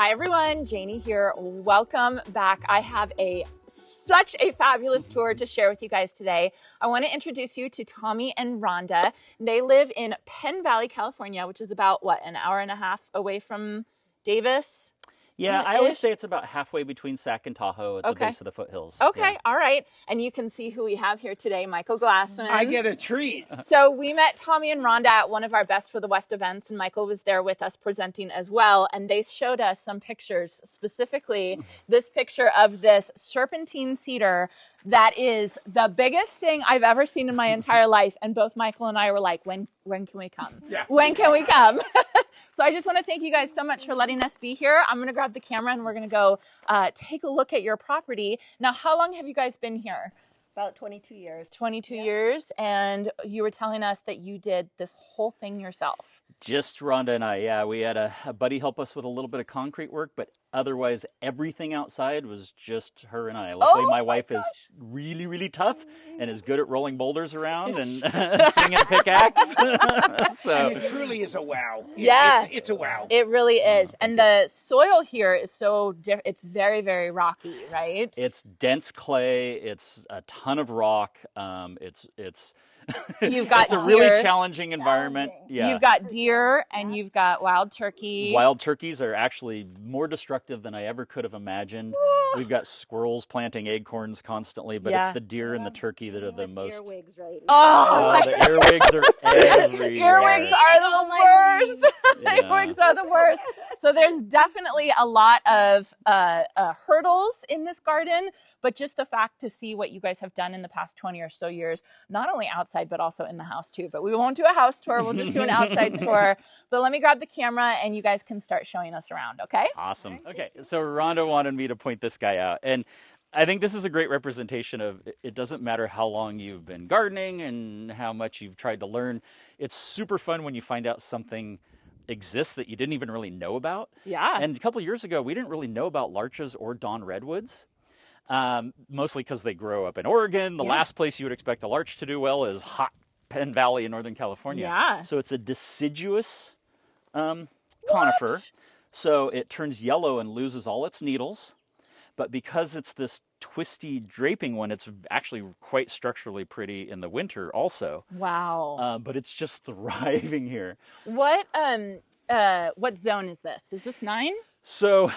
Hi everyone, Janie here. Welcome back. I have such a fabulous tour to share with you guys today. I want to introduce you to Tommy and Rhonda. They live in Penn Valley, California, which is about, what, an hour and a half away from Davis? Yeah, I always say it's about halfway between Sac and Tahoe at the base of the foothills. Okay, yeah. All right. And you can see who we have here today, Michael Glassman. I get a treat. So we met Tommy and Rhonda at one of our Best for the West events, and Michael was there with us presenting as well. And they showed us some pictures, specifically this picture of this serpentine cedar that is the biggest thing I've ever seen in my entire life. And both Michael and I were like, when can we come? Yeah. When can we come? So I just want to thank you guys so much for letting us be here. I'm going to grab the camera and we're going to go take a look at your property. Now, how long have you guys been here? About 22 years. 22 years. And you were telling us that you did this whole thing yourself. Just Rhonda and I, yeah. We had a buddy help us with a little bit of concrete work, but otherwise everything outside was just her and I. Luckily, my wife is really, really tough and is good at rolling boulders around and swinging a pickaxe. So And it truly is a wow. Yeah. It's a wow. It really is. And the soil here is so different. It's very, very rocky, right? it's dense clay. It's a ton of rock. You've got it's a deer. really challenging environment. Yeah. You've got deer and you've got wild turkey. Wild turkeys are actually more destructive than I ever could have imagined. We've got squirrels planting acorns constantly, but it's the deer and the turkey that are the most. Earwigs right Oh, the earwigs are everywhere. earwigs are the worst. Earwigs are the worst. So there's definitely a lot of hurdles in this garden, but just the fact to see what you guys have done in the past 20 or so years, not only outside, but also in the house too. But we won't do a house tour. We'll just do an outside tour. But let me grab the camera and you guys can start showing us around, okay? Awesome. Okay, so Rhonda wanted me to point this guy out. And I think this is a great representation of it doesn't matter how long you've been gardening and how much you've tried to learn. It's super fun when you find out something exists that you didn't even really know about. Yeah. And a couple of years ago, we didn't really know about larches or dawn redwoods. Mostly because they grow up in Oregon. The last place you would expect a larch to do well is hot Penn Valley in Northern California. Yeah. So it's a deciduous conifer. So it turns yellow and loses all its needles. But because it's this twisty draping one, it's actually quite structurally pretty in the winter also. Wow. But it's just thriving here. What zone is this? Is this 9? So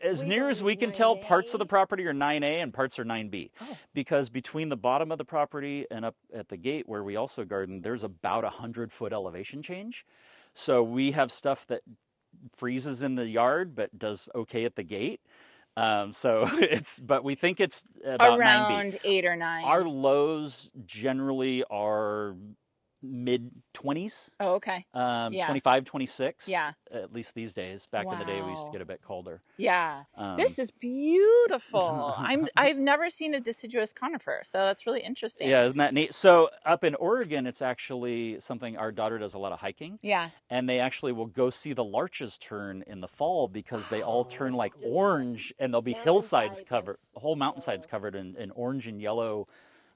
as near as we can tell, parts of the property are 9A and parts are 9B. Oh. Because between the bottom of the property and up at the gate where we also garden, there's about 100-foot elevation change. So we have stuff that freezes in the yard but does okay at the gate. But we think it's about around 9B. 8 or 9. Our lows generally are mid-20s. Oh, okay. 25, 26. Yeah. At least these days. Back in the day, we used to get a bit colder. Yeah. This is beautiful. I've never seen a deciduous conifer, so that's really interesting. Yeah, isn't that neat? So up in Oregon, it's actually something our daughter does a lot of hiking. Yeah. And they actually will go see the larches turn in the fall because they all turn like orange, and there'll be hillsides covered, whole mountainsides covered in orange and yellow.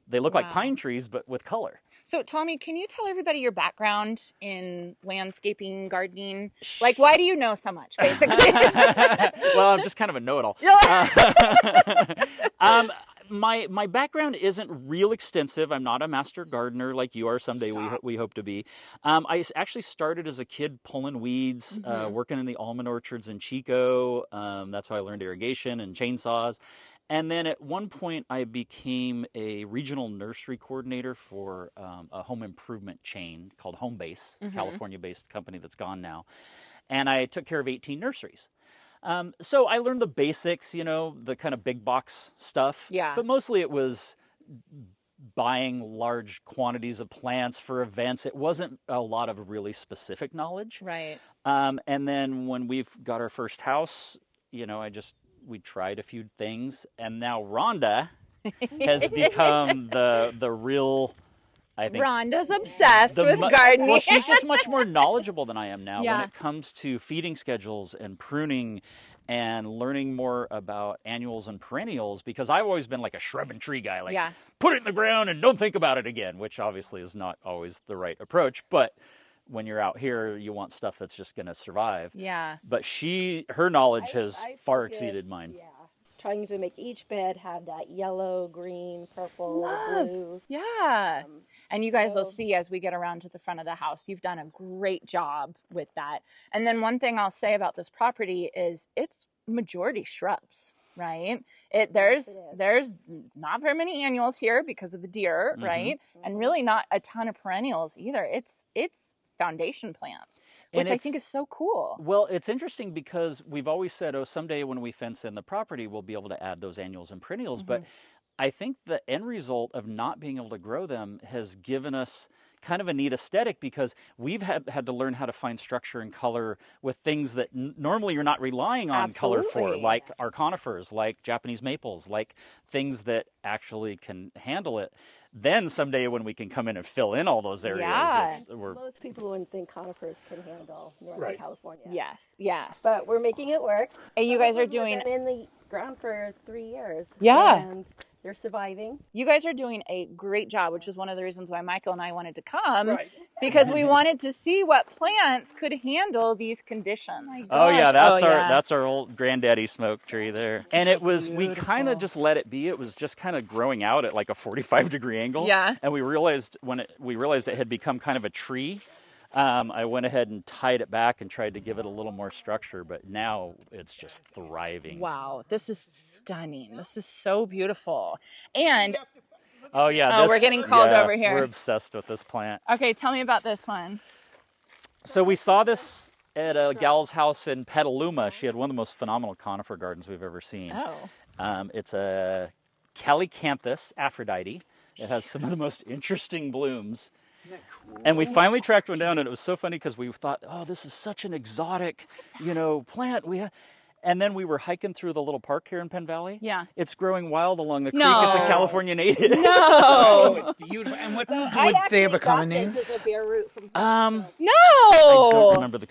They look like pine trees, but with color. So, Tommy, can you tell everybody your background in landscaping, gardening? Like, why do you know so much, basically? Well, I'm just kind of a know-it-all. My background isn't real extensive. I'm not a master gardener like you are. Someday we hope to be. I actually started as a kid pulling weeds, working in the almond orchards in Chico. That's how I learned irrigation and chainsaws. And then at one point, I became a regional nursery coordinator for a home improvement chain called Home Base, California-based company that's gone now. And I took care of 18 nurseries. So I learned the basics, the kind of big box stuff. Yeah. But mostly it was buying large quantities of plants for events. It wasn't a lot of really specific knowledge. Right. And then when we've got our first house, we tried a few things, and now Rhonda has become the real, I think. Rhonda's obsessed with gardening. Well, she's just much more knowledgeable than I am now Yeah. when it comes to feeding schedules and pruning and learning more about annuals and perennials, because I've always been like a shrub and tree guy, put it in the ground and don't think about it again, which obviously is not always the right approach. But when you're out here, you want stuff that's just going to survive. Yeah. But her knowledge has I far focus, exceeded mine. Yeah. Trying to make each bed have that yellow, green, purple, blue. Yeah. And you guys will see as we get around to the front of the house, you've done a great job with that. And then one thing I'll say about this property is it's majority shrubs, right? There's not very many annuals here because of the deer, right? And really not a ton of perennials either. It's foundation plants, which I think is so cool. Well, it's interesting because we've always said, oh, someday when we fence in the property, we'll be able to add those annuals and perennials. But I think the end result of not being able to grow them has given us kind of a neat aesthetic, because we've had to learn how to find structure and color with things that normally you're not relying on color for, like our conifers, like Japanese maples, like things that actually can handle it. Then someday when we can come in and fill in all those areas, most people wouldn't think conifers can handle Northern California. Yes. But we're making it work. And you guys are doing in the ground for 3 years. Yeah. And they're surviving. You guys are doing a great job, which is one of the reasons why Michael and I wanted to come, because we wanted to see what plants could handle these conditions. Oh yeah, that's our old granddaddy smoke tree there. And it was, we kind of just let it be. It was just kind of growing out at like a 45-degree angle. Yeah. And we realized it had become kind of a tree, I went ahead and tied it back and tried to give it a little more structure, but now it's just thriving. Wow, this is stunning. This is so beautiful. And we're getting called over here. We're obsessed with this plant. Okay, tell me about this one. So we saw this at a gal's house in Petaluma. She had one of the most phenomenal conifer gardens we've ever seen. It's a Calicanthus Aphrodite. It has some of the most interesting blooms. And we finally tracked one down, and it was so funny because we thought, oh, this is such an exotic, plant. And then we were hiking through the little park here in Penn Valley. Yeah. It's growing wild along the creek. It's a California native. No. Oh, it's beautiful. And what would they have a common name? This is a bare root from No. I don't remember the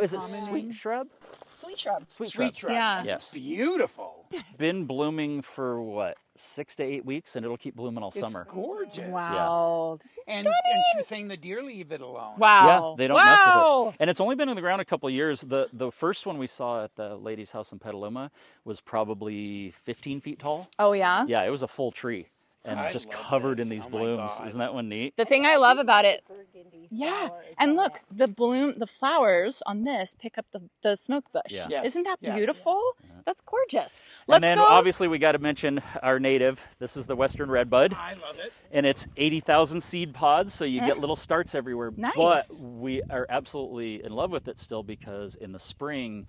is it sweet shrub? Sweet shrub. Sweet shrub. Yeah. Yes. Beautiful. It's been blooming for what, 6 to 8 weeks, and it'll keep blooming all summer. It's gorgeous. Wow. This is And stunning. she was saying the deer leave it alone. Wow. Yeah, they don't mess with it. And it's only been in the ground a couple of years. The first one we saw at the lady's house in Petaluma was probably 15 feet tall. Oh, yeah? Yeah, it was a full tree and just covered in these blooms. Isn't that one neat? The thing I love about it, flowers and on look, the flowers on this pick up the smoke bush. Yeah. Yes. Isn't that beautiful? That's gorgeous. And then obviously we got to mention our native. This is the Western Redbud. I love it. And it's 80,000 seed pods, so you get little starts everywhere. Nice. But we are absolutely in love with it still, because in the spring,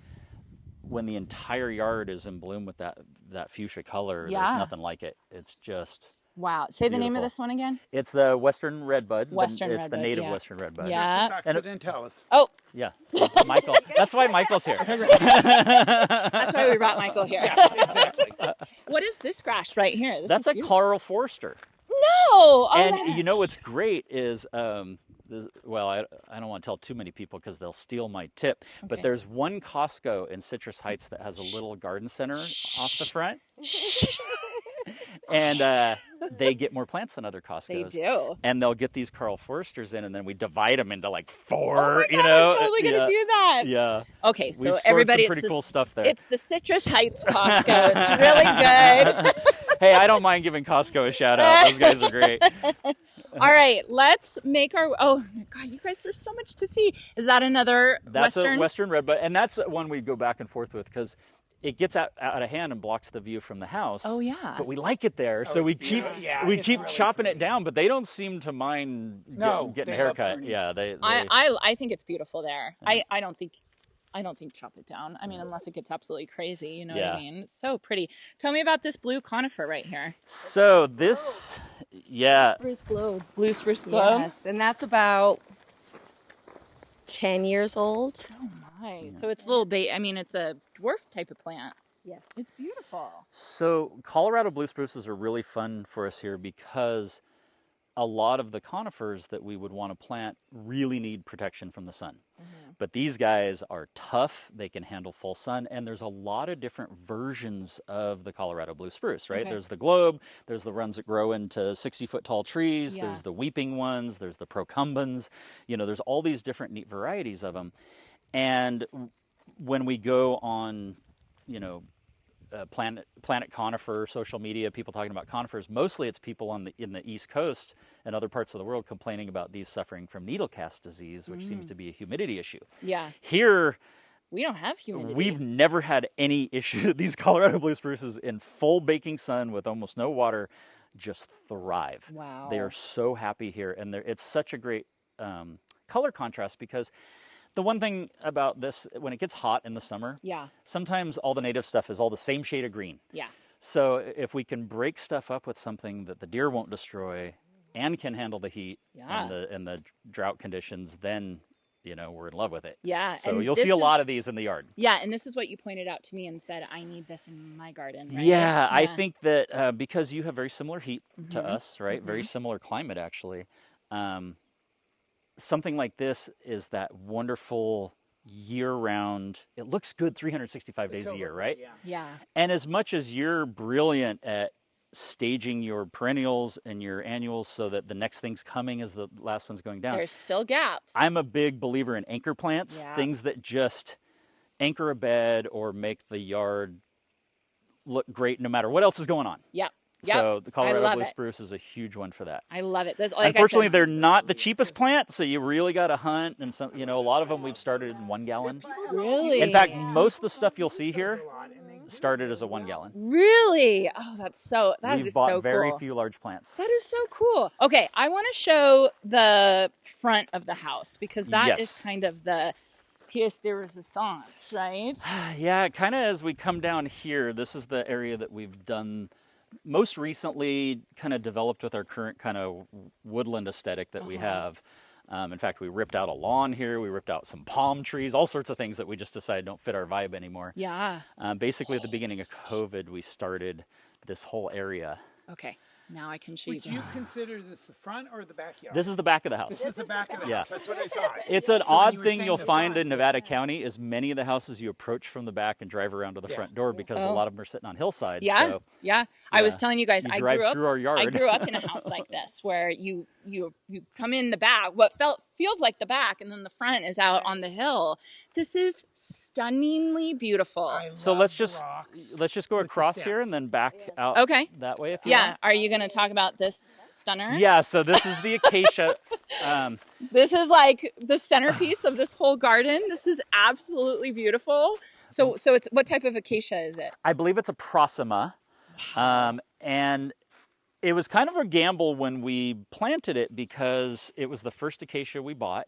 when the entire yard is in bloom with that fuchsia color, there's nothing like it. It's just... Wow. Say the name of this one again. It's the Western Redbud. It's Redbud, the native Western Redbud. Yeah. And didn't tell us. Oh. Yeah. So Michael. That's why Michael's here. That's why we brought Michael here. Yeah, exactly. What is this grass right here? That's a Carl Forster. No. And what's great is, I don't want to tell too many people because they'll steal my tip, but there's one Costco in Citrus Heights that has a little garden center off the front. And they get more plants than other Costco's. They do. And they'll get these Carl Forsters in, and then we divide them into like 4. Oh my God, I'm totally going to do that. Yeah. Okay, so We've everybody, some pretty cool stuff there. It's the Citrus Heights Costco. It's really good. Hey, I don't mind giving Costco a shout out. Those guys are great. All right, let's make our... Oh, God, you guys, there's so much to see. Is that another That's Western? a Western Redbud, and that's one we go back and forth with because it gets out of hand and blocks the view from the house. Oh, yeah. But we like it there, so we keep chopping it down, but they don't seem to mind getting a haircut. Yeah, I think it's beautiful there. Yeah. I don't think chop it down. I mean, unless it gets absolutely crazy, you know what I mean? It's so pretty. Tell me about this blue conifer right here. So this, Spruce Blue. Blue spruce glow? Yes, and that's about 10 years old. Oh my. Yeah. So it's a little it's a dwarf type of plant. Yes. It's beautiful. So Colorado blue spruces are really fun for us here because a lot of the conifers that we would want to plant really need protection from the sun. But these guys are tough. They can handle full sun. And there's a lot of different versions of the Colorado blue spruce, right? There's the globe. There's the ones that grow into 60-foot tall trees. There's the weeping ones. There's the procumbens. You know, there's all these different neat varieties of them. And when we go on, you know, Planet Conifer social media, people talking about conifers, mostly it's people in the East Coast and other parts of the world complaining about these suffering from needle cast disease, which seems to be a humidity issue. Yeah. Here, we don't have humidity. We've never had any issue. These Colorado blue spruces in full baking sun with almost no water just thrive. Wow. They are so happy here, and it's such a great color contrast because the one thing about this, when it gets hot in the summer, sometimes all the native stuff is all the same shade of green. Yeah. So if we can break stuff up with something that the deer won't destroy and can handle the heat and the drought conditions, then, you know, we're in love with it. Yeah. So and you'll see a lot of these in the yard. Yeah, and this is what you pointed out to me and said, I need this in my garden, right? Yeah, I think that because you have very similar heat to us, right? Very similar climate, actually. Something like this is that wonderful year-round, it looks good 365 days a year, right? Yeah. And as much as you're brilliant at staging your perennials and your annuals so that the next thing's coming as the last one's going down, there's still gaps. I'm a big believer in anchor plants, things that just anchor a bed or make the yard look great no matter what else is going on. Yep. So the Colorado blue spruce is a huge one for that. I love it. Like Unfortunately, they're not the cheapest plant, so you really got to hunt. And some, you know, a lot of them we've started in 1 gallon. Really? In fact, most of the stuff you'll see here started as a 1 gallon. Really? Oh, that's so. That We've is bought so very cool. few large plants. That is so cool. Okay, I want to show the front of the house because that is kind of the pièce de résistance, right? Yeah, kind of as we come down here, this is the area that we've done most recently, kind of developed with our current kind of woodland aesthetic that we have. In fact, we ripped out a lawn here. We ripped out some palm trees, all sorts of things that we just decided don't fit our vibe anymore. Yeah. Basically, at the beginning of COVID, we started this whole area. Okay. Now I can show you. Would you consider this the front or the backyard? This is the back of the house. This is the back of the house. That's what I thought. It's an odd thing you'll find in Nevada County is many of the houses you approach from the back and drive around to the front door because a lot of them are sitting on hillsides. Yeah, so, I was telling you guys, I grew up through our yard. I grew up in a house like this where you come in the back, what feels like the back, and then the front is out on the hill. This is stunningly beautiful. So let's just go across here and then back out that way if you want. Are you going to talk about this stunner? Yeah, so this is the acacia. This is like the centerpiece of this whole garden. This is absolutely beautiful. So it's what type of acacia is it? I believe it's a Proxima. And it was kind of a gamble when we planted it because it was the first acacia we bought.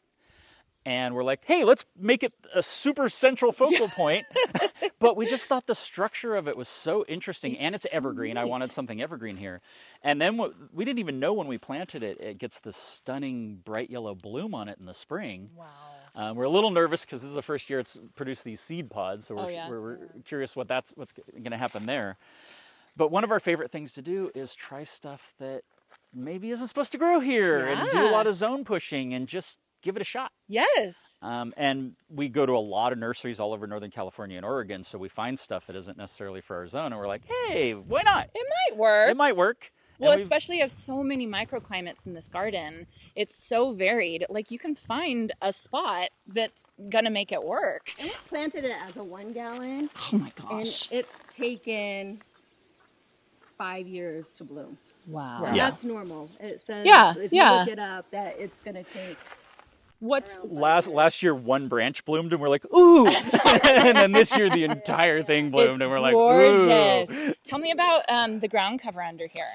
And we're like, hey, let's make it a super central focal point. But we just thought the structure of it was so interesting. And it's evergreen. I wanted something evergreen here. And then we didn't even know when we planted it, it gets this stunning bright yellow bloom on it in the spring. Wow. We're a little nervous because this is the first year it's produced these seed pods. So we're curious what's going to happen there. But one of our favorite things to do is try stuff that maybe isn't supposed to grow here and do a lot of zone pushing and just give it a shot. Yes. And we go to a lot of nurseries all over Northern California and Oregon, so we find stuff that isn't necessarily for our zone, and we're like, hey, why not? It might work. It might work. Well, especially you have so many microclimates in this garden. It's so varied. Like, you can find a spot that's going to make it work. And we planted it as a 1 gallon. Oh, my gosh. And it's taken 5 years to bloom. Wow. And that's normal. It says, if you look it up, that it's going to take... Last year, one branch bloomed, and we're like, ooh! And then this year, the entire thing bloomed, and we're like, gorgeous. Ooh! Tell me about the ground cover under here.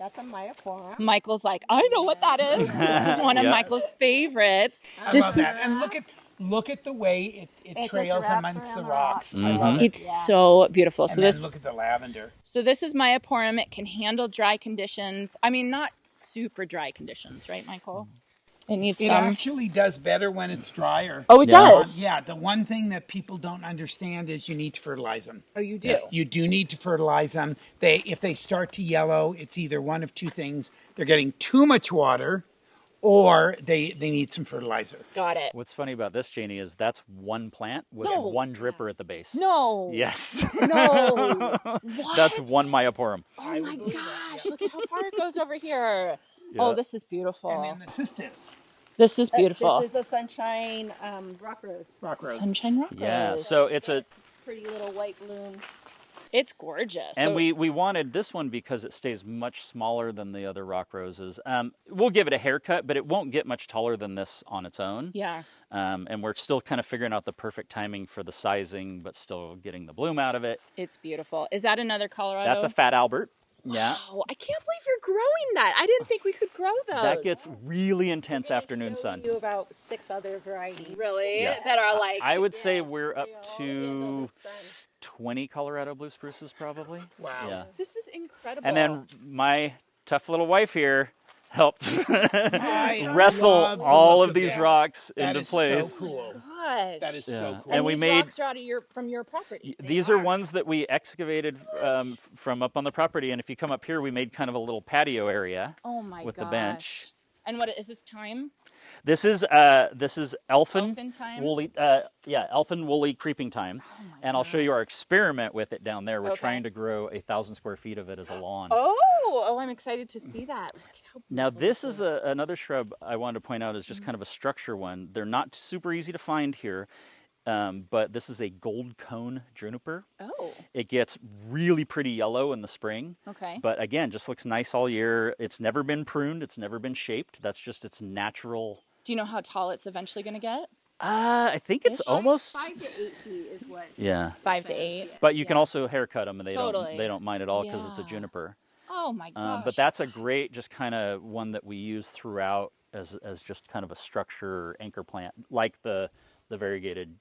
That's a Myoporum. Michael's like, I know what that is. This is one of Michael's favorites. I love that. And look at the way it trails amongst the rocks. I love it. It's so beautiful. And so then look at the lavender. So this is Myoporum. It can handle dry conditions. I mean, not super dry conditions, right, Michael? It needs It some. actually does better when it's drier. Oh, it does. Yeah, the one thing that people don't understand is you need to fertilize them. Oh, you do. You do need to fertilize them. If they start to yellow, it's either one of two things. They're getting too much water, or they need some fertilizer. Got it. What's funny about this, Janie, is that's one plant with one dripper at the base. No. Yes. No. What? That's one myoporum. Oh my gosh! Look at how far it goes over here. Yeah. Oh, this is beautiful. And then the cistus. This is beautiful. This is the sunshine rock rose. Rock rose. Sunshine rock Yeah. rose. So it's a pretty little white blooms. It's gorgeous. And we wanted this one because it stays much smaller than the other rock roses. We'll give it a haircut, but it won't get much taller than this on its own. Yeah. And we're still kind of figuring out the perfect timing for the sizing, but still getting the bloom out of it. It's beautiful. Is that another Colorado? That's a Fat Albert. Yeah. Wow, I can't believe you're growing that. I didn't think we could grow those. That gets really intense afternoon sun. You about 6 other varieties. Really? Yeah. That are like. I would say we're up to 20 Colorado blue spruces probably. Wow. Yeah. This is incredible. And then my tough little wife here helped wrestle all of these rocks into place. So cool. Gosh. That is so cool. And we these made rocks are out of from your property. These are ones that we excavated from up on the property, and if you come up here, we made kind of a little patio area. Oh my with gosh. the bench. And what is this thyme? This is elfin thyme? woolly elfin woolly creeping thyme, and I'll show you our experiment with it down there. We're trying to grow 1,000 square feet of it as a lawn. Oh, I'm excited to see that. Look at how now this is another shrub I wanted to point out is just kind of a structure one. They're not super easy to find here. But this is a gold cone juniper. Oh. It gets really pretty yellow in the spring. Okay. But again, just looks nice all year. It's never been pruned. It's never been shaped. That's just its natural. Do you know how tall it's eventually going to get? I think it's almost 5 to 8 feet is what. Yeah. 5 to 8. But you can also haircut them, and they Totally. don't mind at all because it's a juniper. Oh my gosh. But that's a great, just kind of one that we use throughout as just kind of a structure anchor plant, like the variegated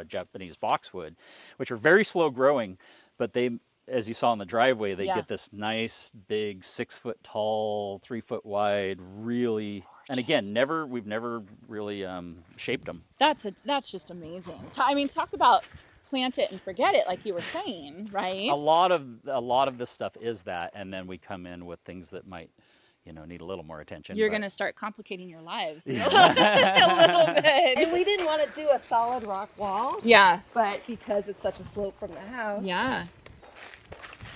Japanese boxwood, which are very slow growing, but they, as you saw in the driveway, they get this nice big 6 foot tall, 3 foot wide, really. And again, we've never really shaped them. That's just amazing. I mean, talk about plant it and forget it, like you were saying, right? A lot of this stuff is that, and then we come in with things that might, need a little more attention. You're going to start complicating your lives a little bit. And we didn't want to do a solid rock wall. Yeah. But because it's such a slope from the house. Yeah.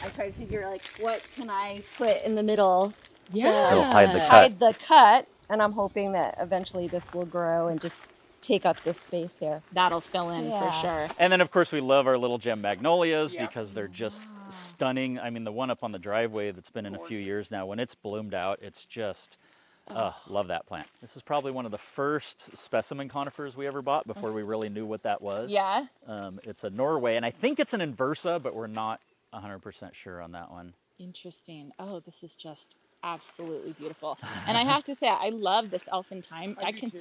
I tried to figure, what can I put in the middle Yeah. It'll hide the cut. hide the cut. And I'm hoping that eventually this will grow and just take up this space here. That'll fill in for sure. And then, of course, we love our little gem magnolias because they're just stunning. I mean, the one up on the driveway that's been in a few years now, when it's bloomed out, it's just, love that plant. This is probably one of the first specimen conifers we ever bought before we really knew what that was. Yeah. It's a Norway, and I think it's an inversa, but we're not 100% sure on that one. Interesting. Oh, this is just absolutely beautiful. And I have to say, I love this elfin thyme. I can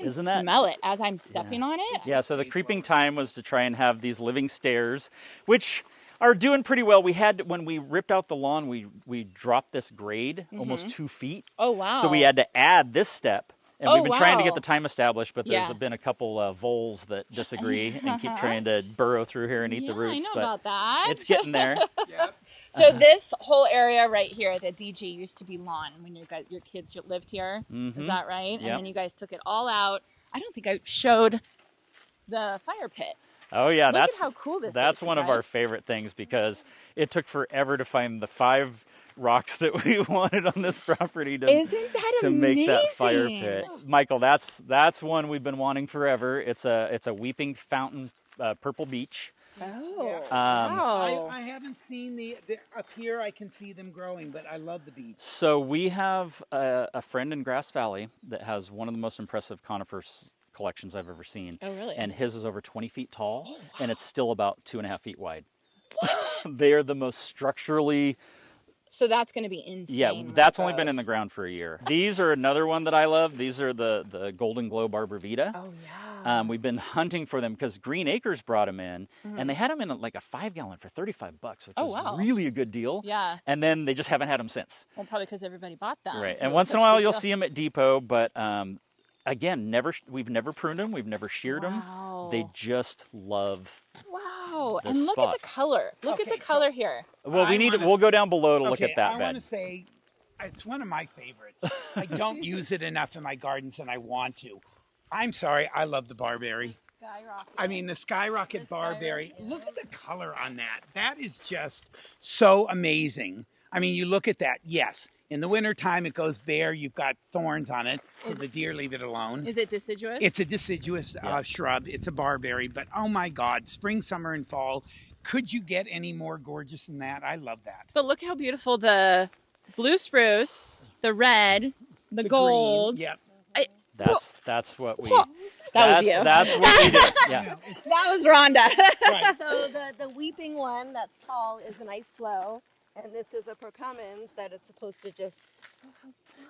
Isn't that- smell it as I'm stepping on it. Yeah, so the creeping thyme was to try and have these living stairs, which are doing pretty well. We had, when we ripped out the lawn, we dropped this grade almost 2 feet. Oh, wow. So we had to add this step. And we've been trying to get wow. the time established, but there's Yeah. been a couple voles that disagree and keep trying to burrow through here and eat the roots. I know but about that. it's getting there. Yep. So this whole area right here, the DG, used to be lawn when your kids lived here. Is that right? And then you guys took it all out. I don't think I showed the fire pit. Oh yeah, Look at how cool this is, that's you one of our guys. favorite things because it took forever to find the 5 rocks that we wanted on this property to make that fire pit. Michael, that's one we've been wanting forever. It's a weeping fountain purple beech. Oh, wow. I haven't seen the up here. I can see them growing, but I love the beech. So we have a friend in Grass Valley that has one of the most impressive conifers collections I've ever seen. Oh, really? And his is over 20 feet tall, and it's still about 2.5 feet wide. What? They are the most structurally... So that's going to be insane. Yeah, that's only been in the ground for a year. These are another one that I love. These are the Golden Globe Arborvitae. Oh, yeah. We've been hunting for them because Green Acres brought them in, and they had them in like a 5-gallon for $35, which is really a good deal. Yeah. And then they just haven't had them since. Well, probably because everybody bought them. Right. And once in a while you'll see them at Depot, but again, we've never pruned them. We've never sheared them. They just love. Wow. the And look spot. at the color. Look at the color here. Well, we'll go down below to look at that I bed. want to say it's one of my favorites. I don't use it enough in my gardens, and I want to. I'm sorry, I love the barberry. Skyrocket. I mean, the skyrocket barberry. Look at the color on that. That is just so amazing. I mean, you look at that. Yes, in the wintertime, it goes bare. You've got thorns on it, so the deer leave it alone. Is it deciduous? It's a deciduous shrub. It's a barberry. But, oh, my God, spring, summer, and fall. Could you get any more gorgeous than that? I love that. But look how beautiful the blue spruce, the red, the gold. Green. Yep. That's what we. That was you. That's what we did. Yeah. That was Rhonda. Right. So the weeping one that's tall is an ice flow, and this is a procumbens that it's supposed to just.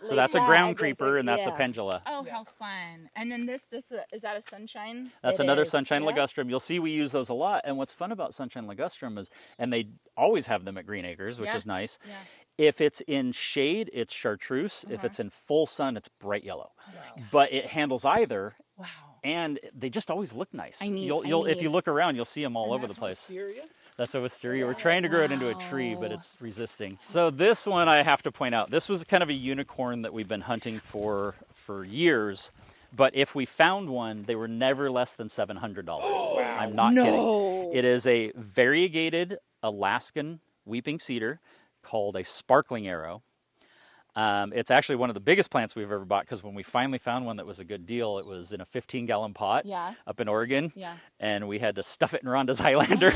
So that's a ground creeper, and that's a pendula. Oh, how fun. And then this is that a sunshine? That's It another is, sunshine yeah. ligustrum. You'll see we use those a lot. And what's fun about sunshine ligustrum is, and they always have them at Green Acres, which is nice. Yeah. If it's in shade, it's chartreuse. If it's in full sun, it's bright yellow. Wow. But it handles either. Wow. And they just always look nice. If If you look around, you'll see them all over the place. That's a wisteria. We're trying to grow it into a tree, but it's resisting. So this one I have to point out. This was kind of a unicorn that we've been hunting for years. But if we found one, they were never less than $700. Wow. I'm not kidding. It is a variegated Alaskan weeping cedar called a sparkling arrow. It's actually one of the biggest plants we've ever bought, because when we finally found one that was a good deal, it was in a 15-gallon pot up in Oregon, and we had to stuff it in Rhonda's Highlander.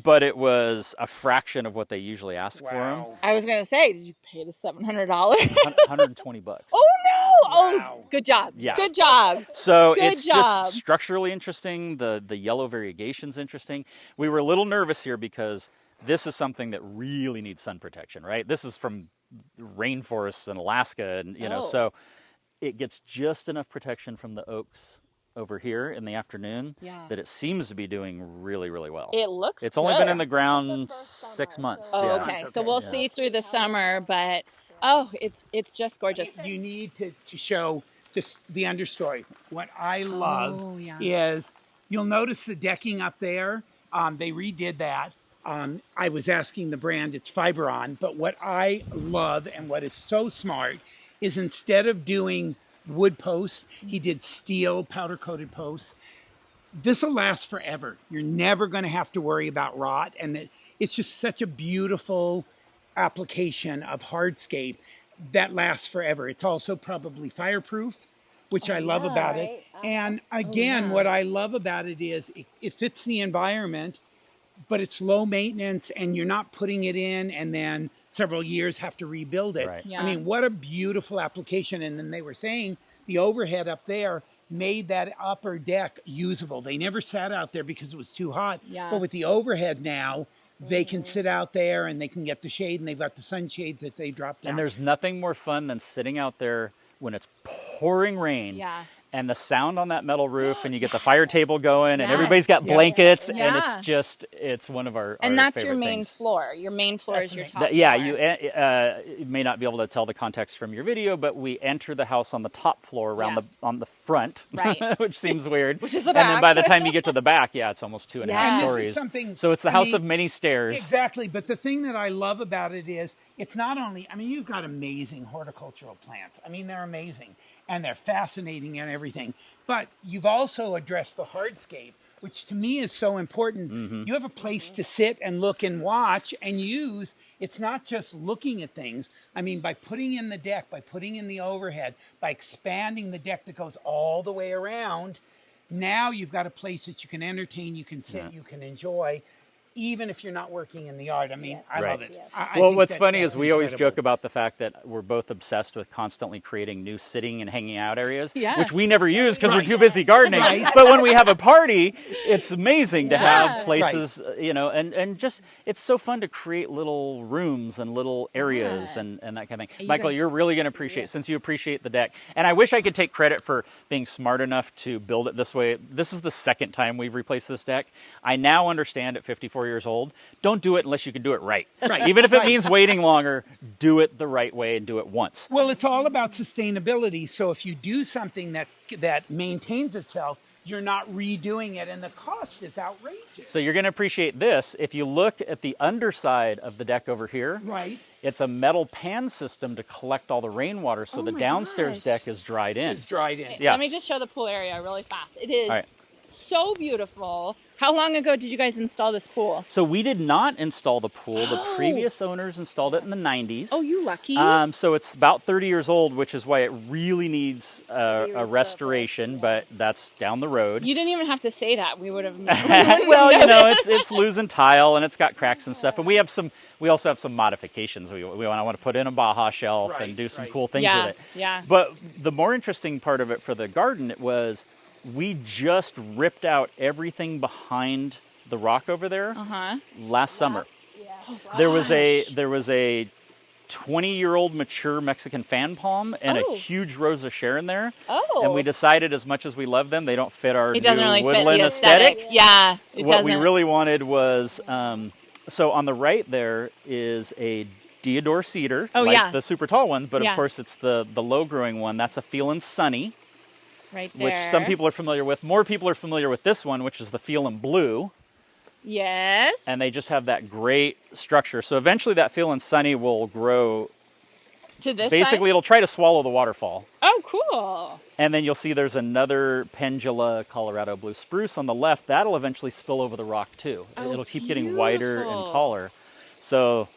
But it was a fraction of what they usually ask for them. I was gonna say, did you pay the $700? $120. Oh no! Wow. Oh, good job. Yeah. Good job. So Good it's job. just structurally interesting. The yellow variegation's interesting. We were a little nervous here because this is something that really needs sun protection, right? This is from rainforests in Alaska, and so it gets just enough protection from the oaks over here in the afternoon that it seems to be doing really, really well. It looks It's only good. been in the ground 6 months. Oh, yeah. okay. So we'll see through the summer, but it's just gorgeous. You need to show just the understory. What I love is you'll notice the decking up there. They redid that. I was asking the brand, it's Fiberon, but what I love and what is so smart is instead of doing wood posts, he did steel powder-coated posts. This will last forever. You're never going to have to worry about rot, and it's just such a beautiful application of hardscape that lasts forever. It's also probably fireproof, which I love about it. And again, what I love about it is it fits the environment, but it's low maintenance, and you're not putting it in and then several years have to rebuild it. Right. Yeah. I mean, what a beautiful application. And then they were saying the overhead up there made that upper deck usable. They never sat out there because it was too hot. Yeah. But with the overhead now, they can sit out there and they can get the shade, and they've got the sunshades that they drop down. And there's nothing more fun than sitting out there when it's pouring rain. Yeah. And the sound on that metal roof, and you get the fire table going, and Yes. everybody's got blankets, and Yeah. it's one of our And that's your favorite main things. floor. Your main floor is your top floor. You may not be able to tell the context from your video, but we enter the house on the top floor around on the front, Right. which seems weird. Which is the And then back. by the time you get to the back, it's almost 2.5 Yeah. And this is stories. something- So it's the I house mean, of many stairs. Exactly. But the thing that I love about it is it's not only, I mean, you've got amazing horticultural plants. I mean, they're amazing and they're fascinating and everything. But you've also addressed the hardscape, which to me is so important. Mm-hmm. You have a place to sit and look and watch and use. It's not just looking at things. I mean, by putting in the deck, by putting in the overhead, by expanding the deck that goes all the way around, now you've got a place that you can entertain, you can sit, you can enjoy, even if you're not working in the yard. I mean, I Right. love it. Yes. I Well, think what's that funny that's is we always incredible. joke about the fact that we're both obsessed with constantly creating new sitting and hanging out areas, Yeah. which we never use because we're Right. too busy gardening. Right. But when we have a party, it's amazing to Yeah. have places, and just it's so fun to create little rooms and little areas and that kind of thing. Michael, you're really going to appreciate, since you appreciate the deck. And I wish I could take credit for being smart enough to build it this way. This is the second time we've replaced this deck. I now understand at 54 4 years old, don't do it unless you can do it right. Right. Even if it means waiting longer, do it the right way and do it once. Well, it's all about sustainability. So if you do something that maintains itself, you're not redoing it, and the cost is outrageous. So you're going to appreciate this. If you look at the underside of the deck over here, Right. it's a metal pan system to collect all the rainwater, so the downstairs deck is dried in. It's dried in. Yeah. Let me just show the pool area really fast. It is All right. so beautiful. How long ago did you guys install this pool? So we did not install the pool. The previous owners installed it in the 90s. Oh, you lucky. So it's about 30 years old, which is why it really needs a restoration, but that's down the road. You didn't even have to say that. We would have known. Well, you know, it's losing tile and it's got cracks and stuff. And we also have some modifications. We want to put in a Baja shelf and do some cool things with it. Yeah. But the more interesting part of it for the garden was we just ripped out everything behind the rock over there last summer. There was a 20-year-old mature Mexican fan palm and a huge Rose of Sharon there. Oh. And we decided, as much as we love them, they don't fit our It doesn't new really fit woodland the aesthetic. Yeah. What we really wanted was, so on the right there is a Deodar cedar, the super tall one, but of course it's the low-growing one. That's a Feelin' Sunny. Right there. Which some people are familiar with. More people are familiar with this one, which is the Feelin' Blue. Yes. And they just have that great structure. So eventually that Feelin' Sunny will grow. To this Basically, size? it'll try to swallow the waterfall. Oh, cool. And then you'll see there's another Pendula Colorado Blue Spruce on the left. That'll eventually spill over the rock, too. It'll keep getting wider and taller. So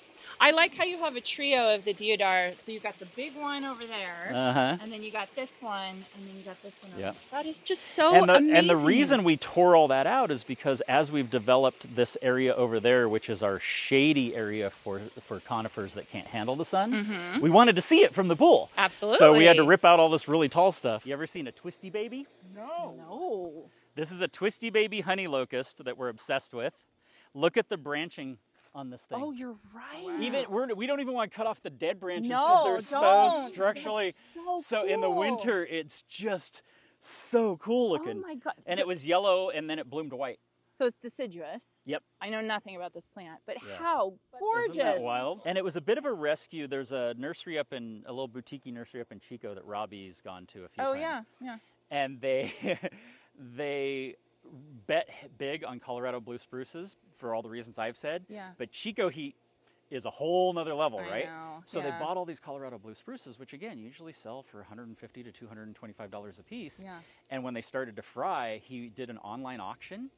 I like how you have a trio of the deodar. So you got the big one over there, and then you got this one, and then you got this one over there. That is just so amazing. And the reason we tore all that out is because as we've developed this area over there, which is our shady area for conifers that can't handle the sun, we wanted to see it from the pool. Absolutely. So we had to rip out all this really tall stuff. You ever seen a twisty baby? No. This is a twisty baby honey locust that we're obsessed with. Look at the branching on this thing. Oh, you're right. We don't even want to cut off the dead branches No, because they're don't. so structurally. That's so So in the cool. winter, it's just so cool looking. Oh my God. And it was yellow, and then it bloomed white. So it's deciduous. Yep. I know nothing about this plant, but how gorgeous. Isn't that wild? And it was a bit of a rescue. There's a nursery a little boutique nursery up in Chico that Robbie's gone to a few times. Yeah. And they bet big on Colorado blue spruces for all the reasons I've said. Yeah. But Chico heat is a whole nother level, right? know, So they yeah. bought all these Colorado blue spruces, which again usually sell for $150 to $225 a piece. Yeah. And when they started to fry, he did an online auction.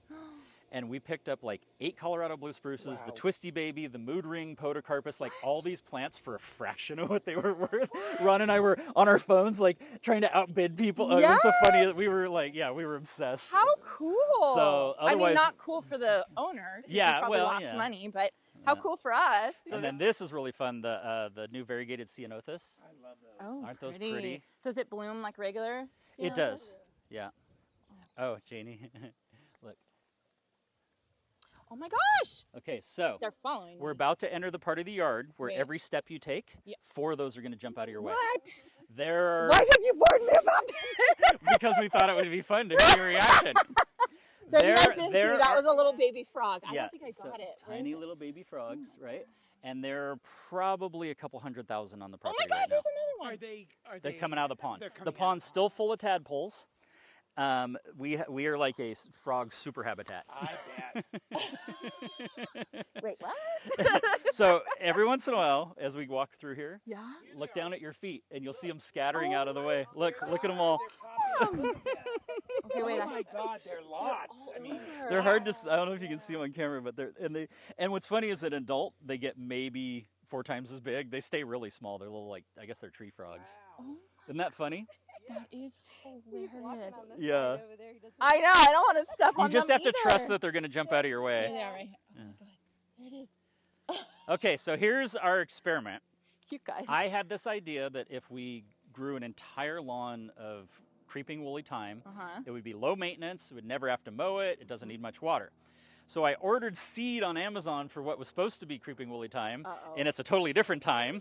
And we picked up like 8 Colorado blue spruces, the twisty baby, the mood ring, podocarpus, like all these plants for a fraction of what they were worth. Ron and I were on our phones like trying to outbid people. It was the funniest. We were like, we were obsessed. How cool. So I mean, otherwise- not cool for the owner. 'Cause he probably lost money, but how cool for us. And then this is really fun, the new variegated ceanothus. I love those. Oh, Aren't those pretty? Does it bloom like regular? It does. Yeah. Oh, Janie. Look. Oh my gosh! Okay, so They're following we're me. about to enter the part of the yard where Wait. every step you take, 4 of those are going to jump out of your way. What? They're Why did you warn me about this? because we thought it would be fun to see your reaction. So if you guys didn't see, there that are- was a little baby frog. I Yeah, don't think I so got it. Where tiny is it? little baby frogs, right? And there are probably a couple 100,000 on the Oh property my God, right now. there's another one. Are They're coming out of the pond. They're coming The out. pond's still full of tadpoles. We are like a frog super habitat. I bet. Wait, what? So every once in a while, as we walk through here, Yeah. look down at your feet, and you'll see them scattering out of the way. Look at them all. Okay, wait. Oh my God, they're lots. I mean, They're hard to. I don't know if you can see them on camera, but and what's funny is an adult, they get maybe 4 times as big. They stay really small. They're little, like, I guess they're tree frogs. Isn't that funny? That is hilarious. Yeah. I know. I don't want to step on You just them have to either. trust that they're going to jump out of your way. Yeah, right here. Oh my God. There it is. Okay, so here's our experiment. Cute guys. I had this idea that if we grew an entire lawn of creeping woolly thyme, it would be low maintenance. We would never have to mow it. It doesn't need much water. So I ordered seed on Amazon for what was supposed to be creeping woolly thyme, and it's a totally different thyme.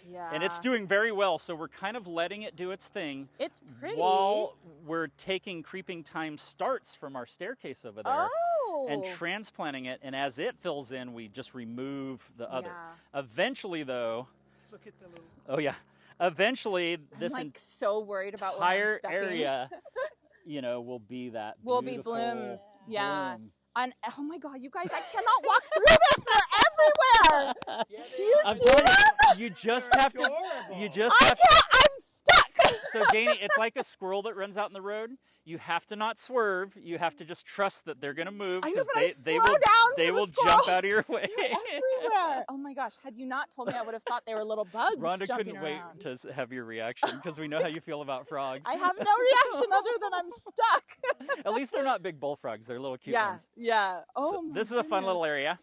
Yeah. And it's doing very well, so we're kind of letting it do its thing. It's pretty. While we're taking creeping thyme starts from our staircase over there and transplanting it. And as it fills in, we just remove the other. Yeah. Eventually, though, Look at the little. oh yeah, eventually this I'm like so worried about where I'm entire stepping. area, will be that Will be beautiful blooms. Yeah. bloom. And oh my God, you guys, I cannot walk through this. They're everywhere. Do you I'm see telling them? you just have to. You just I have can't. I'm stuck. So, Janie, it's like a squirrel that runs out in the road. You have to not swerve. You have to just trust that they're going to move I know, because but I they slow will down they for the will jump squirrels. out of your way. They're everywhere. Oh my gosh, had you not told me, I would have thought they were little bugs Rhonda jumping couldn't around. wait to have your reaction because we know how you feel about frogs. I have no reaction other than I'm stuck. At least they're not big bullfrogs. They're little cute ones. Yeah. Oh So my this is a fun little goodness.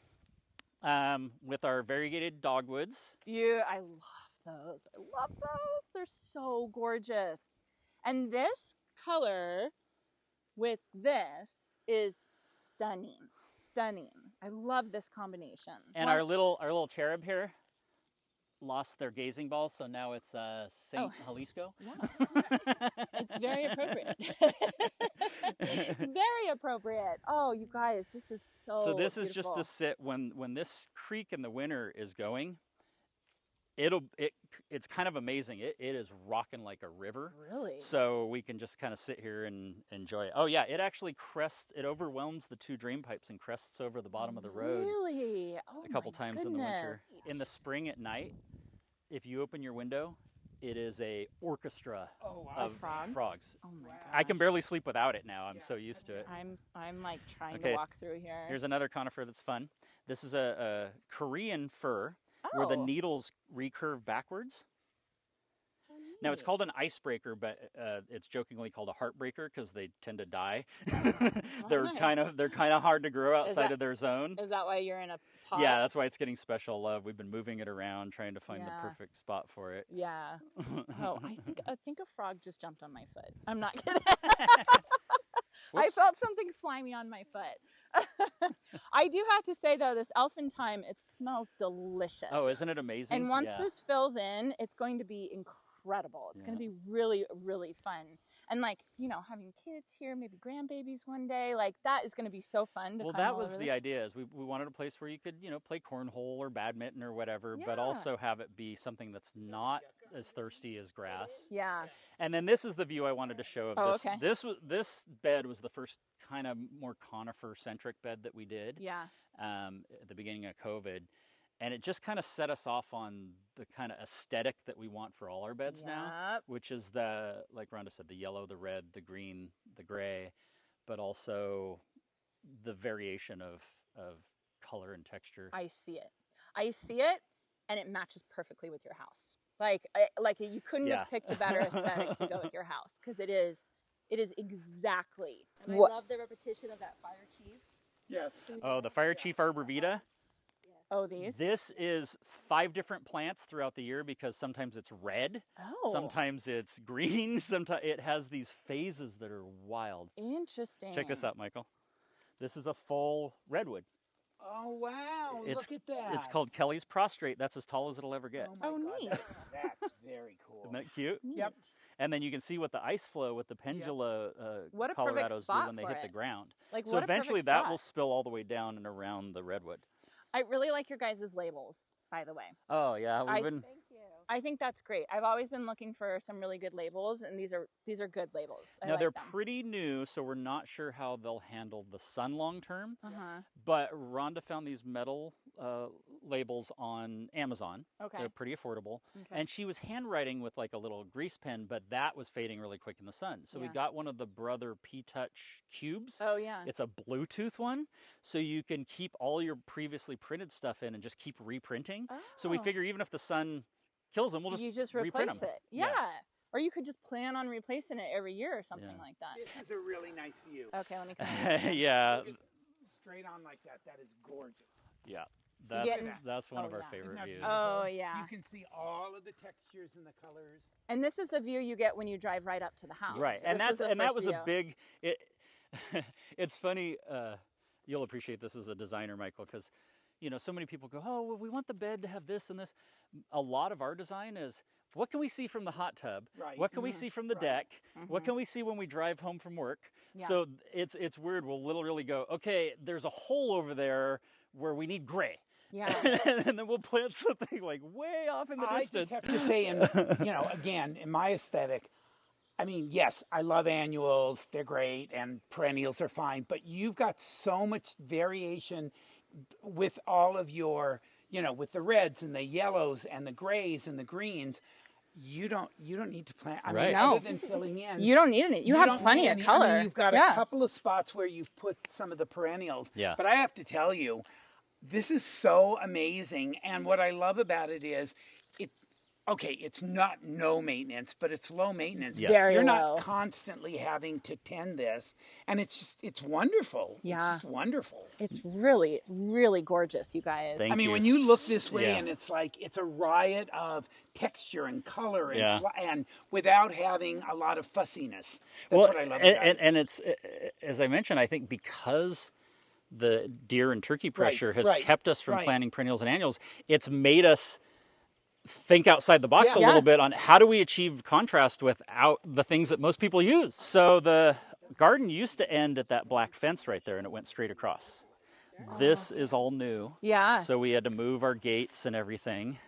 area with our variegated dogwoods. I love those. I love those. They're so gorgeous. And this color with this is stunning. Stunning. I love this combination. And our little cherub here lost their gazing ball, so now it's Saint Jalisco. Yeah. It's very appropriate. Very appropriate. Oh, you guys, this is so this is just beautiful. to sit when this creek in the winter is going. It's kind of amazing. It is rocking like a river. Really? So we can just kind of sit here and enjoy it. Oh yeah, it actually it overwhelms the two drain pipes and crests over the bottom of the road. Really? Oh, a couple times in the winter. goodness. In the spring at night, if you open your window, it is a orchestra of frogs. Oh my gosh. I can barely sleep without it now. I'm so used to it. I'm like trying Okay. to walk through here. Here's another conifer that's fun. This is a Korean fir where the needles recurve backwards. Now it's called an icebreaker, but it's jokingly called a heartbreaker because they tend to die. They're nice. kind of hard to grow outside of their zone. Is that why you're in a pot? Yeah, that's why it's getting special love. We've been moving it around, trying to find the Yeah. perfect spot for it. Yeah. Oh, I think a frog just jumped on my foot. I'm not kidding. I felt something slimy on my foot. I do have to say though, this elfantime, it smells delicious. Oh, isn't it amazing? And once Yeah. this fills in, it's going to be incredible. It's going to be really, really fun. And like, having kids here, maybe grandbabies one day, like that is going to be so fun to Well, climb that all was over the this. idea. Is we wanted a place where you could, play cornhole or badminton or whatever, but Yeah. also have it be something that's not as thirsty as grass. Yeah. And then this is the view I wanted to show of this. okay. This bed was the first kind of more conifer centric bed that we did. Yeah. At the beginning of COVID. And it just kind of set us off on the kind of aesthetic that we want for all our beds now, Yep. which is like Rhonda said, the yellow, the red, the green, the gray, but also the variation of color and texture. I see it, and it matches perfectly with your house. Like you couldn't have picked a better aesthetic to go with your house because it is exactly. And what. I love the repetition of that fire chief. Yes. Oh, the Fire Chief Arborvitae. Oh, these. This is 5 different plants throughout the year because sometimes it's red, Oh. sometimes it's green, sometimes it has these phases that are wild. Interesting. Check this out, Michael. This is a full redwood. Oh wow! It's, Look at that. It's called Kelly's prostrate. That's as tall as it'll ever get. my Oh, God, neat. That's very cool. Isn't that cute? Yep. And then you can see what the ice flow with the pendula What a perfect Colorados do spot when they for hit it. the ground. Like, So what a eventually perfect that spot. will spill all the way down and around the redwood. I really like your guys' labels, by the way. Oh yeah, we've been. Thank you. I think that's great. I've always been looking for some really good labels, and these are good labels. I Now like they're them. pretty new, so we're not sure how they'll handle the sun long term. Uh-huh. But Rhonda found these metal labels on Amazon. Okay. They're pretty affordable. Okay. And she was handwriting with like a little grease pen, but that was fading really quick in the sun. So we Yeah. got one of the Brother P-Touch cubes. Oh yeah. It's a Bluetooth one, so you can keep all your previously printed stuff in and just keep reprinting. So we Oh. figure even if the sun kills them, we'll just you just reprint replace them. it. Yeah. Or you could just plan on replacing it every year or something Yeah. like that. This is a really nice view. Okay, let me come. Yeah, Look at- straight on like that. That is gorgeous. yeah. getting- That's one oh, of our yeah. favorite Isn't that views. beautiful? Oh yeah. You can see all of the textures and the colors. And this is the view you get when you drive right up to the house. Right, and This is the that first was view. a big. It's funny. You'll appreciate this as a designer, Michael, because so many people go, oh, well, we want the bed to have this and this. A lot of our design is what can we see from the hot tub? Right. What can we see from the deck? What can we see when we drive home from work? Yeah. So it's weird. We'll literally go, okay, there's a hole over there where we need gray. Yeah. And then we'll plant something like way off in the distance. I just have to say, again, in my aesthetic, I mean, yes, I love annuals. They're great, and perennials are fine. But you've got so much variation with all of your, with the reds and the yellows and the grays and the greens. You don't need to plant. I mean, No. other than filling in, You don't need any. You have don't plenty need of any. color. I mean, you've got Yeah. a couple of spots where you've put some of the perennials. Yeah. But I have to tell you, this is so amazing. And what I love about it is, it's not no maintenance, but it's low maintenance. Yes. Very You're low. not constantly having to tend this. And it's wonderful. Yeah. It's just wonderful. It's really, really gorgeous, you guys. Thank I mean, you. when you look this way Yeah. and it's like, it's a riot of texture and color and, Yeah. and without having a lot of fussiness. That's what I love about it. And it's, as I mentioned, I think because the deer and turkey pressure has kept us from planting perennials and annuals, it's made us think outside the box a Yeah. little bit on how do we achieve contrast without the things that most people use. So the garden used to end at that black fence right there, and it went straight across. This is all new. Yeah. So we had to move our gates and everything.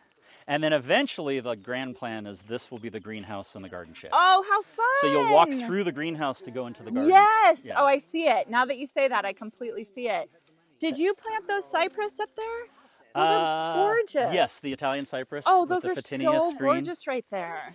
And then eventually the grand plan is this will be the greenhouse and the garden shed. Oh, how fun. So you'll walk through the greenhouse to go into the garden. Yes. Yeah. Oh, I see it. Now that you say that, I completely see it. Did you plant those cypress up there? Those are gorgeous. Yes, the Italian cypress. Oh, with those the are Photinia so screen. gorgeous right there.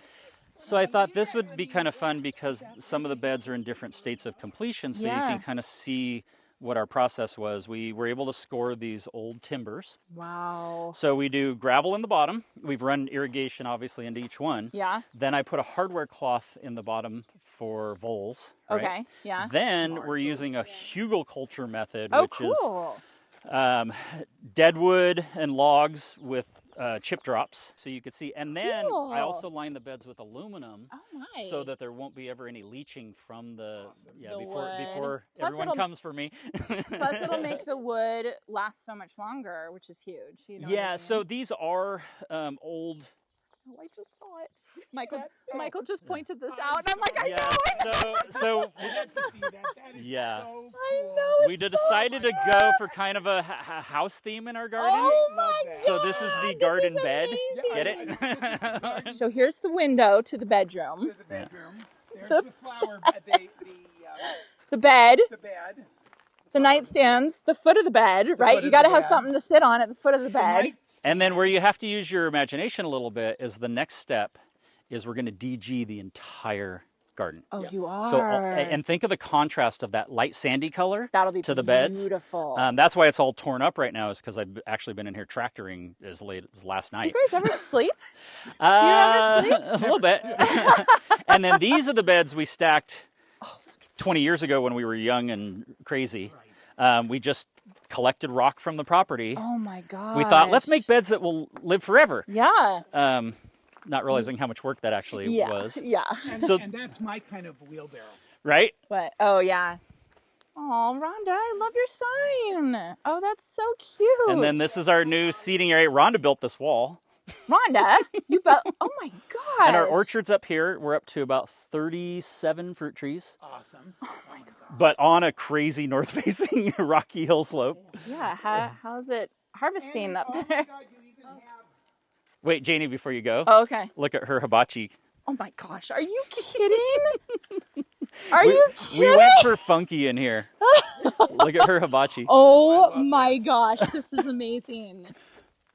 So I thought this would be kind of fun because some of the beds are in different states of completion, so Yeah. you can kind of see what our process was. We were able to score these old timbers. Wow. So we do gravel in the bottom. We've run irrigation, obviously, into each one. Yeah. Then I put a hardware cloth in the bottom for voles. Right? Okay. Yeah. Then we're using a hugelkultur method, Oh, which is cool. dead wood and logs with chip drops, so you could see. And then Cool. I also line the beds with aluminum, Oh, nice. so that there won't be ever any leaching from the The before wood. Plus everyone it'll- comes for me. Plus, it'll make the wood last so much longer, which is huge. You know what I Yeah, mean? so these are old. Oh, I just saw it. Michael just pointed this out, and I'm like, I Yeah, know. so I have to see that. That is Yeah. so cool. I know. we It's so decided to go cute. for kind of a house theme in our garden. Oh my Love god! that. So this is the garden bed. amazing. Get it? So here's the window to the bedroom, To the bedroom. There's the flower, the bed, the bed. the nightstands, the foot of the bed. Right? foot You of got to the have bed. something to sit on at the foot of the bed. Nights. And then where you have to use your imagination a little bit is the next step is we're going to DG the entire garden. Oh, you are. So, and think of the contrast of that light sandy color That'll be to the beds. beautiful. That's why it's all torn up right now, is because I've actually been in here tractoring as late as last night. Do you guys ever sleep? Do you ever sleep? A little bit. And then these are the beds we stacked 20 years ago when we were young and crazy. We just collected rock from the property. Oh my god! We thought, let's make beds that will live forever. Yeah. Not realizing how much work that actually was. Yeah. So- And that's my kind of wheelbarrow. Right? But oh yeah. Oh, Rhonda, I love your sign. Oh, that's so cute. And then this is our new seating area. Rhonda built this wall. Rhonda, you built. Oh my god. And our orchard's up here. We're up to about 37 fruit trees, Awesome. Oh my God. but on a crazy north-facing rocky hill slope. Yeah. How's it harvesting up Oh my there? God, you even have Wait, Janie, before you go, Oh, okay. look at her hibachi. Oh my gosh, are you kidding? Are you kidding? We went for funky in here. Look at her hibachi. Oh my gosh, this is amazing.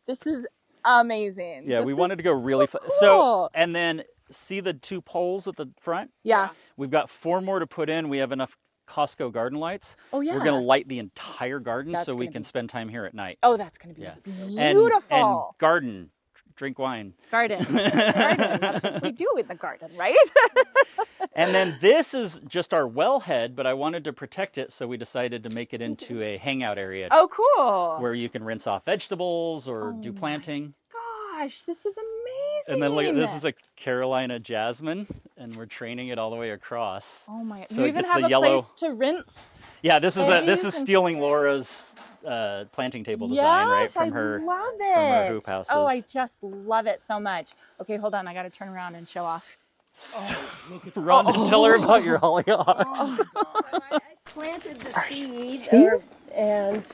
This is amazing. Yeah, we This wanted is to go really so fun. cool. So, and then see the two poles at the front? yeah. We've got 4 more to put in. We have enough Costco garden lights. Oh, yeah. We're going to light the entire garden That's so we gonna can be- spend time here at night. Oh, that's gonna be Yeah. beautiful. And garden, drink wine. Garden. That's what we do in the garden, right? And then this is just our wellhead, but I wanted to protect it, so we decided to make it into a hangout area Oh, cool. where you can rinse off vegetables or do my planting. Gosh, this is And then look at this is a Carolina jasmine, and we're training it all the way across. Oh my! So you it even gets have the a yellow. place to rinse. Yeah, this is veggies stealing Laura's planting table design, right, from her hoop houses. Oh, I just love it so much. Okay, hold on. I got to turn around and show off. Rhonda, tell her about your hollyhocks. I planted the seed, and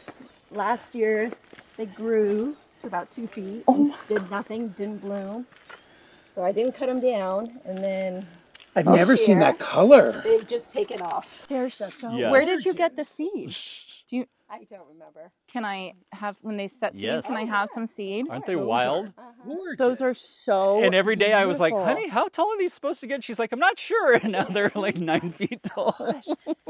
last year they grew to about 2 feet. Did nothing, didn't bloom. So I didn't cut them down, and then I've never seen that color. they've just taken off. They're so. Yeah. Where did you get the seed? Do you? I don't remember. Can I have when they set seed? Yes. Can I have some seed? Aren't they wild? Gorgeous. Those are so. And every day I was like, beautiful. honey, how tall are these supposed to get? She's like, I'm not sure. And now they're like 9 feet tall.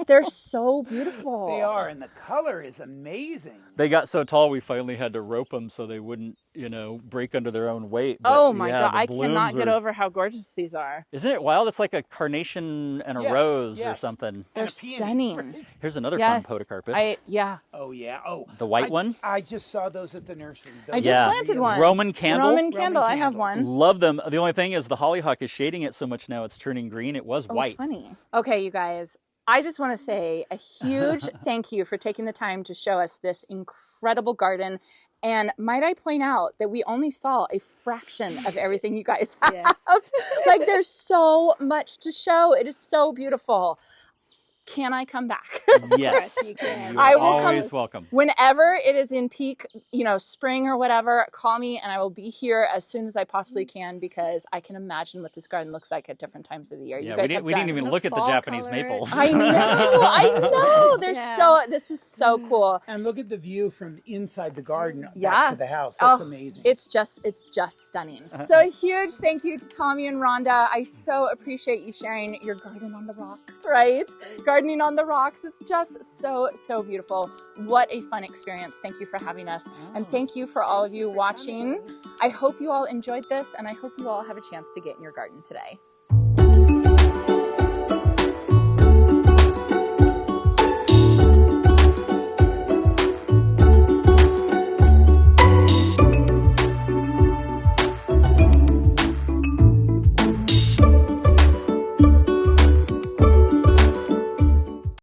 They're so beautiful. They are, and the color is amazing. They got so tall we finally had to rope them so they wouldn't, break under their own weight. But Oh my yeah, god! the I cannot blooms get are- over how gorgeous these are. Isn't it wild? It's like a carnation and a Yes, rose or yes. something. They're a peony, stunning. right? Here's another Yes. fun podocarpus. Yeah. Oh yeah. Oh, The white one? I just saw those at the nursery. I Those just are planted really one. Roman candle. Roman candle. I have one. Love them. The only thing is the hollyhock is shading it so much now it's turning green. It was white. Funny. Okay, you guys. I just want to say a huge thank you for taking the time to show us this incredible garden. And might I point out that we only saw a fraction of everything you guys have. Yes. Like there's so much to show. It is so beautiful. Can I come back? Yes. you can. You I are will come- always welcome. Whenever it is in peak, spring or whatever, call me and I will be here as soon as I possibly can because I can imagine what this garden looks like at different times of the year. Yeah, You guys we have didn't done- even the look at the fall Japanese colors. maples. I know. They're Yeah. this is so cool. And look at the view from inside the garden Yeah. back to the house. That's amazing. It's just stunning. So a huge thank you to Tommy and Rhonda. I so appreciate you sharing your garden on the rocks, right? Gardening on the rocks. It's just so beautiful. What a fun experience. Thank you for having us. And thank you for all of you watching. I hope you all enjoyed this and I hope you all have a chance to get in your garden today.